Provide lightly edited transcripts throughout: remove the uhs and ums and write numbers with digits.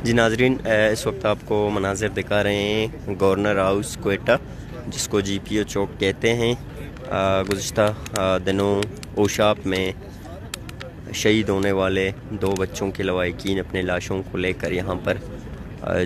جی ناظرین، اس وقت آپ کو مناظر دکھا رہے ہیں گورنر ہاؤس کوئٹہ، جس کو جی پی او چوک کہتے ہیں۔ گزشتہ دنوں اوشاپ میں شہید ہونے والے 2 بچوں کے لواحقین اپنے لاشوں کو لے کر یہاں پر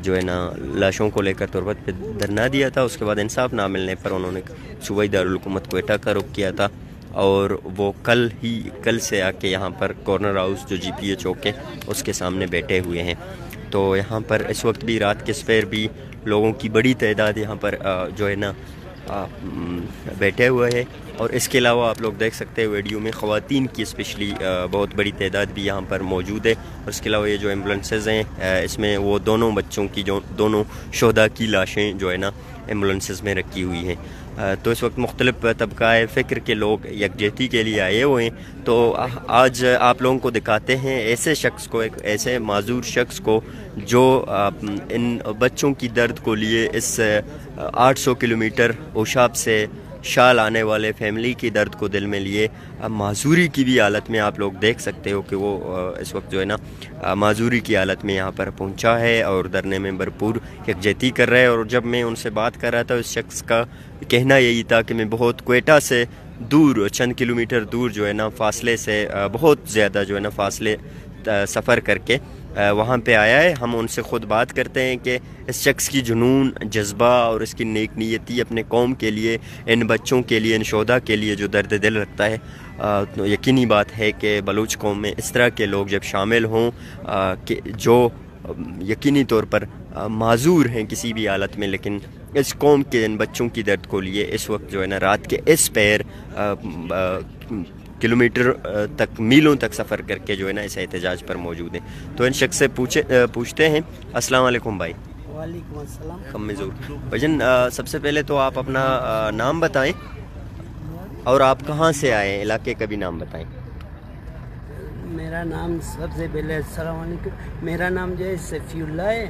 جو ہے نا لاشوں کو لے کر تربت پہ دھرنا دیا تھا۔ اس کے بعد انصاف نہ ملنے پر انہوں نے صوبائی دارالحکومت کوئٹہ کا رخ کیا تھا، اور وہ کل سے آ کے یہاں پر گورنر ہاؤس جو جی پی او چوک ہے اس کے سامنے بیٹھے ہوئے ہیں۔ تو یہاں پر اس وقت بھی رات کے سفیر بھی لوگوں کی بڑی تعداد یہاں پر جو ہے نا بیٹھے ہوئے ہیں، اور اس کے علاوہ آپ لوگ دیکھ سکتے ہیں ویڈیو میں خواتین کی اسپیشلی بہت بڑی تعداد بھی یہاں پر موجود ہے۔ اور اس کے علاوہ یہ جو ایمبولینسز ہیں اس میں وہ دونوں بچوں کی جو دونوں شہداء کی لاشیں جو ہے نا ایمبولینسز میں رکھی ہوئی ہیں۔ تو اس وقت مختلف طبقہ فکر کے لوگ یکجہتی کے لیے آئے ہوئے ہیں۔ تو آج آپ لوگوں کو دکھاتے ہیں ایسے شخص کو، ایک ایسے معذور شخص کو جو ان بچوں کی درد کو لیے اس 800 کلومیٹر اوشاپ سے شال آنے والے فیملی کی درد کو دل میں لیے معذوری کی بھی حالت میں آپ لوگ دیکھ سکتے ہو کہ وہ اس وقت جو ہے نا معذوری کی حالت میں یہاں پر پہنچا ہے اور دھرنے میں بھرپور یکجہتی کر رہا ہے۔ اور جب میں ان سے بات کر رہا تھا، اس شخص کا کہنا یہی تھا کہ میں بہت کوئٹہ سے دور، چند کلومیٹر دور جو ہے نا فاصلے سے بہت زیادہ جو ہے نا فاصلے سفر کر کے وہاں پہ آیا ہے۔ ہم ان سے خود بات کرتے ہیں کہ اس شخص کی جنون، جذبہ اور اس کی نیک نیتی اپنے قوم کے لیے، ان بچوں کے لیے، ان شہداء کے لیے جو درد دل رکھتا ہے، تو یقینی بات ہے کہ بلوچ قوم میں اس طرح کے لوگ جب شامل ہوں کہ جو یقینی طور پر معذور ہیں کسی بھی حالت میں، لیکن اس قوم کے ان بچوں کی درد کو لیے اس وقت جو ہے نا رات کے اس پیر کلومیٹر تک، میلوں تک سفر کر کے جو ہے نا اس احتجاج پر موجود ہیں۔ تو ان شخص سے پوچھتے ہیں۔ السلام علیکم بھائی۔ وعلیکم السلام۔ کم مزور بھجن، سب سے پہلے تو آپ اپنا نام بتائیں اور آپ کہاں سے آئے ہیں، علاقے کا بھی نام بتائیں۔ میرا نام سب سے پہلے السلام علیکم، میرا نام جو ہے سفی اللہ ہے۔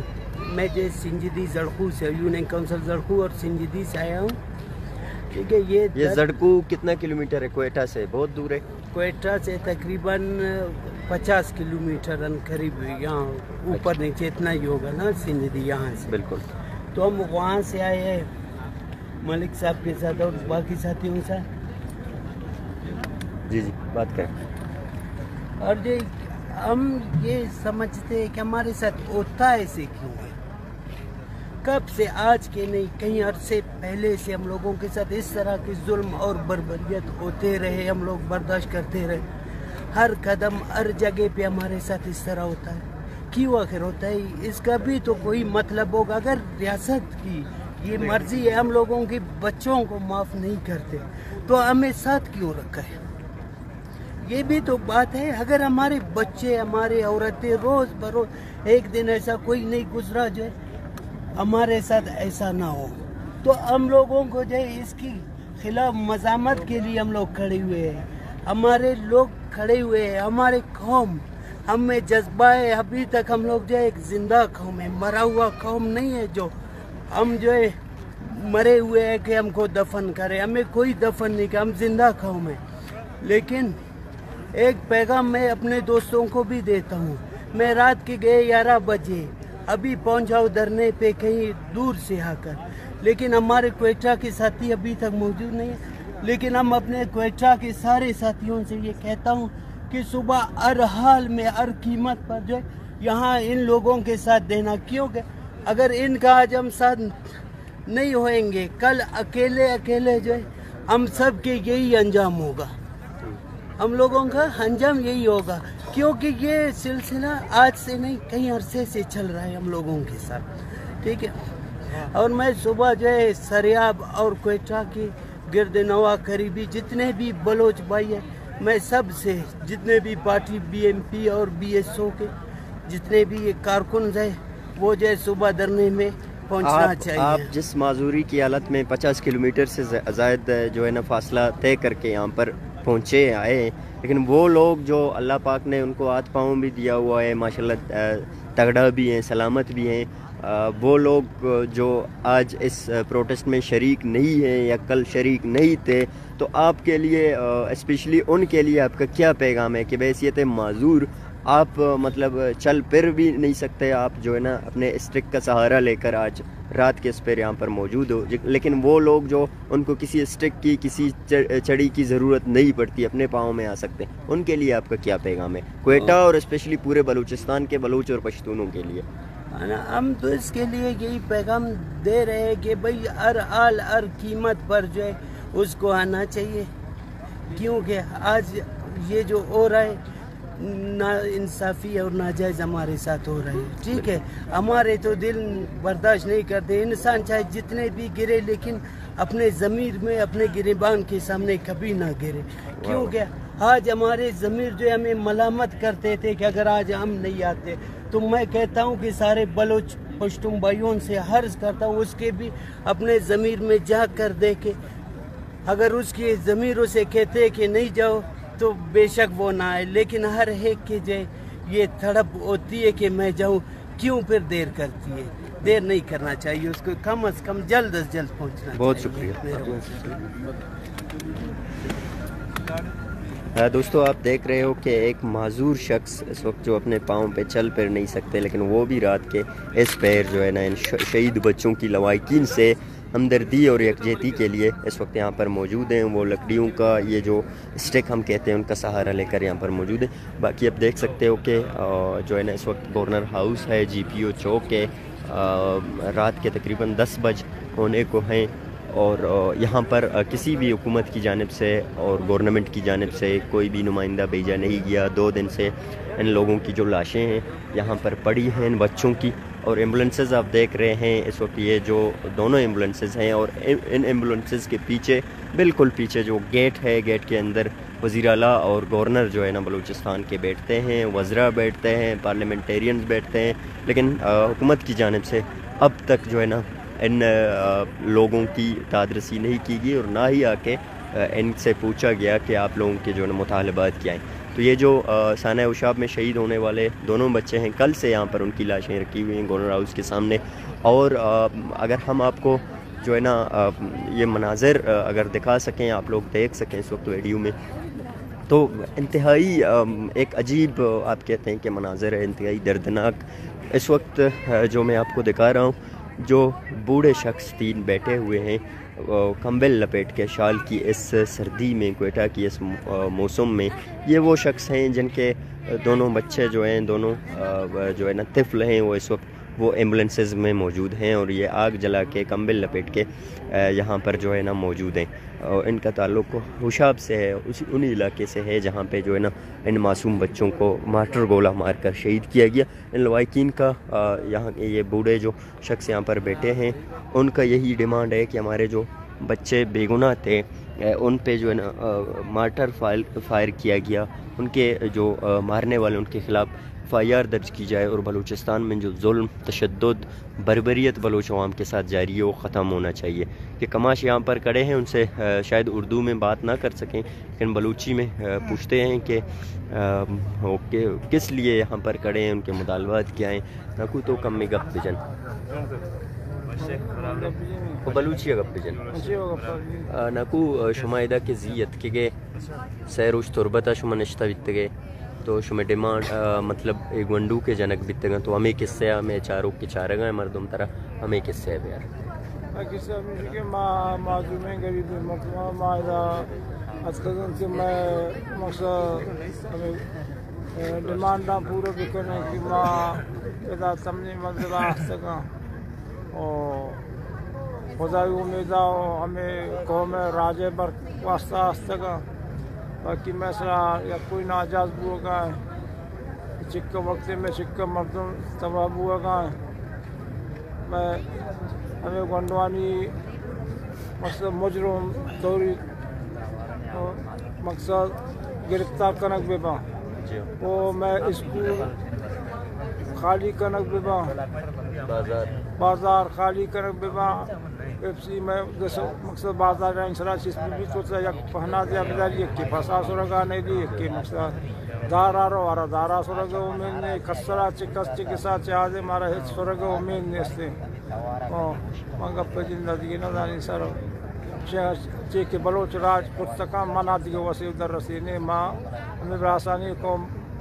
میں جو سنجیدی زڑکو سے، یونین کونسل زڑکو اور سنجیدی سے آیا ہوں۔ ٹھیک ہے، یہ زڑکو کتنا کلومیٹر ہے کوئٹہ سے؟ بہت دور ہے کوئٹہ سے، تقریباً 50 کلومیٹر قریب، یہاں اوپر نیچے اتنا ہی ہوگا نا سنجیدی یہاں سے۔ بالکل۔ تو ہم وہاں سے آئے ہیں ملک صاحب کے ساتھ اور باقی ساتھیوں کے ساتھ۔ جی بات کریں۔ اور جو ہم یہ سمجھتے ہیں کہ ہمارے ساتھ ہوتا ایسے کیوں ہے، کب سے آج کے نہیں، کئی عرصے پہلے سے ہم لوگوں کے ساتھ اس طرح کی ظلم اور بربریت ہوتے رہے، ہم لوگ برداشت کرتے رہے۔ ہر قدم، ہر جگہ پہ ہمارے ساتھ اس طرح ہوتا ہے، کیوں آخر ہوتا ہے؟ اس کا بھی تو کوئی مطلب ہوگا۔ اگر ریاست کی یہ مرضی ہے ہم لوگوں کے بچوں کو معاف نہیں کرتے تو ہمیں ساتھ کیوں رکھا ہے؟ یہ بھی تو بات ہے۔ اگر ہمارے بچے، ہمارے عورتیں روز بروز، ایک دن ایسا کوئی نہیں گزرا جو ہے ہمارے ساتھ ایسا نہ ہو، تو ہم لوگوں کو جو ہے اس کی خلاف مزاحمت کے لیے ہم لوگ کھڑے ہوئے ہیں، ہمارے لوگ کھڑے ہوئے ہیں، ہمارے قوم، ہم میں جذبہ ہے۔ ابھی تک ہم لوگ جو ہے ایک زندہ قوم ہے، مرا ہوا قوم نہیں ہے جو ہم جو ہے مرے ہوئے ہیں کہ ہم کو دفن کرے، ہمیں کوئی دفن نہیں کرے، ہم زندہ قوم ہیں۔ لیکن ایک پیغام میں اپنے دوستوں کو بھی دیتا ہوں، میں رات کے گئے 11 بجے، ابھی پہنچاؤ دھرنے پہ کہیں دور سے آ کر، لیکن ہمارے کوئٹہ کے ساتھی ابھی تک موجود نہیں ہیں۔ لیکن ہم اپنے کوئٹہ کے سارے ساتھیوں سے یہ کہتا ہوں کہ صبح ہر حال میں، ہر قیمت پر جو ہے یہاں ان لوگوں کے ساتھ دینا، کیونکہ اگر ان کا آج ہم ساتھ نہیں ہوئیں گے، کل اکیلے جو ہے ہم سب کے یہی انجام ہوگا، ہم لوگوں کا انجام یہی ہوگا، کیونکہ یہ سلسلہ آج سے نہیں، کئی عرصے سے چل رہا ہے ہم لوگوں کے ساتھ۔ ٹھیک ہے، اور میں صبح جو ہے سریاب اور کوئٹہ کے گرد نواح قریبی جتنے بھی بلوچ بھائی ہیں، میں سب سے، جتنے بھی پارٹی بی ایم پی اور بی ایس او کے جتنے بھی کارکنز ہیں، وہ جو ہے صبح دھرنے میں پہنچنا چاہیے۔ آپ جس معذوری کی حالت میں 50 کلومیٹر سے زائد جو ہے نا فاصلہ طے کر کے یہاں پر پہنچے آئے، لیکن وہ لوگ جو اللہ پاک نے ان کو ہاتھ پاؤں بھی دیا ہوا ہے، ماشاءاللہ تگڑا بھی ہیں، سلامت بھی ہیں، وہ لوگ جو آج اس پروٹیسٹ میں شریک نہیں ہیں یا کل شریک نہیں تھے، تو آپ کے لیے اسپیشلی ان کے لیے آپ کا کیا پیغام ہے کہ بحیثیت معذور آپ مطلب چل پھر بھی نہیں سکتے، آپ جو ہے نا اپنے اسٹک کا سہارا لے کر آج رات کے اس پیر یہاں پر موجود ہو، لیکن وہ لوگ جو ان کو کسی اسٹک کی کسی چڑی کی ضرورت نہیں پڑتی، اپنے پاؤں میں آ سکتے، ان کے لیے آپ کا کیا پیغام ہے کوئٹہ اور اسپیشلی پورے بلوچستان کے بلوچ اور پشتونوں کے لیے؟ ہم تو اس کے لیے یہی پیغام دے رہے ہیں کہ بھئی ہر حال ہر قیمت پر جو ہے اس کو آنا چاہیے، کیونکہ آج یہ جو ہو رہا ہے نا انصافی اور ناجائز ہمارے ساتھ ہو رہا ہے، ٹھیک ہے، ہمارے تو دل برداشت نہیں کرتے، انسان چاہے جتنے بھی گرے لیکن اپنے ضمیر میں اپنے گریبان کے سامنے کبھی نہ گرے، کیونکہ آج ہمارے ضمیر جو ہمیں ملامت کرتے تھے کہ اگر آج ہم نہیں آتے، تو میں کہتا ہوں کہ سارے بلوچ پشتون بھائیوں سے عرض کرتا ہوں اس کے بھی اپنے ضمیر میں جا کر دیکھے، اگر اس کی ضمیر اسے کہتے کہ نہیں جاؤ تو بے شک وہ نہ آئے، لیکن ہر ایک کے جو یہ تڑپ ہوتی ہے کہ میں جاؤں، کیوں پھر دیر کرتی ہے؟ دیر نہیں کرنا چاہیے، اس کو کم از کم جلد از جلد پہنچنا چاہیے۔ بہت شکریہ۔ دوستو آپ دیکھ رہے ہو کہ ایک معذور شخص اس وقت جو اپنے پاؤں پہ چل پھر نہیں سکتے، لیکن وہ بھی رات کے اس پیر جو ہے نا ان شہید بچوں کی لواحقین سے ہمدردی اور یکجہتی کے لیے اس وقت یہاں پر موجود ہیں۔ وہ لکڑیوں کا یہ جو اسٹک ہم کہتے ہیں ان کا سہارا لے کر یہاں پر موجود ہیں۔ باقی آپ دیکھ سکتے ہو کہ جو ہے نا اس وقت گورنر ہاؤس ہے، جی پی او چوک ہے، رات کے تقریباً 10 بج ہونے کو ہیں، اور یہاں پر کسی بھی حکومت کی جانب سے اور گورنمنٹ کی جانب سے کوئی بھی نمائندہ بھیجا نہیں گیا۔ 2 دن سے ان لوگوں کی جو لاشیں ہیں یہاں پر پڑی ہیں، ان بچوں کی، اور ایمبولینسز آپ دیکھ رہے ہیں اس وقت یہ جو دونوں ایمبولینسز ہیں، اور ان ایمبولینسز کے پیچھے بالکل پیچھے جو گیٹ ہے، گیٹ کے اندر وزیر اعلیٰ اور گورنر جو ہے نا بلوچستان کے بیٹھتے ہیں، وزراء بیٹھتے ہیں، پارلیمنٹیرینز بیٹھتے ہیں، لیکن حکومت کی جانب سے اب تک جو ہے نا ان لوگوں کی تعدرسی نہیں کی گئی، اور نہ ہی آ کے ان سے پوچھا گیا کہ آپ لوگوں کے جو ہے نا مطالبات کیا ہیں۔ تو یہ جو سانحہ اوشاب میں شہید ہونے والے دونوں بچے ہیں، کل سے یہاں پر ان کی لاشیں رکھی ہوئی ہیں گورنر ہاؤس کے سامنے، اور اگر ہم آپ کو جو ہے نا یہ مناظر اگر دکھا سکیں، آپ لوگ دیکھ سکیں اس وقت ویڈیو میں، تو انتہائی ایک عجیب آپ کہتے ہیں کہ مناظر ہے، انتہائی دردناک۔ اس وقت جو میں آپ کو دکھا رہا ہوں، جو بوڑھے شخص 3 بیٹھے ہوئے ہیں کمبل لپیٹ کے شال کی اس سردی میں، کوئٹہ کی اس موسم میں، یہ وہ شخص ہیں جن کے دونوں بچے جو ہیں، دونوں جو ہے نا طفل ہیں، وہ اس وقت وہ ایمبولینسز میں موجود ہیں، اور یہ آگ جلا کے کمبل لپیٹ کے یہاں پر جو ہے نا موجود ہیں، اور ان کا تعلق اوشاب سے ہے، انہی علاقے سے ہے جہاں پہ جو ہے نا ان معصوم بچوں کو مارٹر گولہ مار کر شہید کیا گیا۔ ان لواحقین کا یہاں یہ بوڑھے جو شخص یہاں پر بیٹھے ہیں، ان کا یہی ڈیمانڈ ہے کہ ہمارے جو بچے بے گناہ تھے ان پہ جو ہے نا مارٹر فائر کیا گیا، ان کے جو مارنے والے ان کے خلاف FIR درج کی جائے، اور بلوچستان میں جو ظلم، تشدد، بربریت بلوچ عوام کے ساتھ جاری ہے وہ ختم ہونا چاہیے۔ کہ کماش یہاں پر کڑے ہیں، ان سے شاید اردو میں بات نہ کر سکیں، لیکن بلوچی میں پوچھتے ہیں کہ کس لیے یہاں پر کڑے ہیں، ان کے مطالبات کیا ہیں۔ نکو تو کم میں گپ بجن بلوچی گپ بجن نکو شما ادا کے زیت کے گئے سیروش تربتا شما نشتہ بیت گئے، تو شما ڈیمانڈ مطلب ایک ونڈو کے جنک بیت گئے، تو ہمیں کس سے ہمیں چاروں کی چارہ گئے مردم طرح ہمیں کس سے ہے بیار کس سے ہمیں کہ معذوم ہیں، غریب مطلب ماہدہ اتکزن سے میں مقصد ہمیں ڈیمانڈاں پورا بکنے کہ ماں ادا تمنی منزلہ آستگاں، اور خدای امیدہ ہمیں قوم راجے بر واسطہ آستگاں، باقی مثلا یا کوئی ناجاز بو گا ہے، چکہ وقت میں چکہ مردم تباہ بو گا ہے، میں ہمیں گنڈوانی مقصد مجرم دوری مقصد گرفتار کنک ببا، وہ میں اسکول خالی کنک ببا، بازار خالی کنک ببا، پیپسی میں مقصد بازار انسرا چیز بھی تو سے یک پہنا دیا بدل یک کی پھسا سرگا نہیں دی، یک کی مقصد دارا رو آرہ دارا سرگا امید نہیں، کسرا چکس چکسا چاہدے مارا ہیچ سرگا امید نیستے، مانگا پہ جندہ دیگی ندانی سر چیک بلوچ راج پرتکام منا دیگے وسی ادھر رسینے، ماں ہمیں براسانی قوم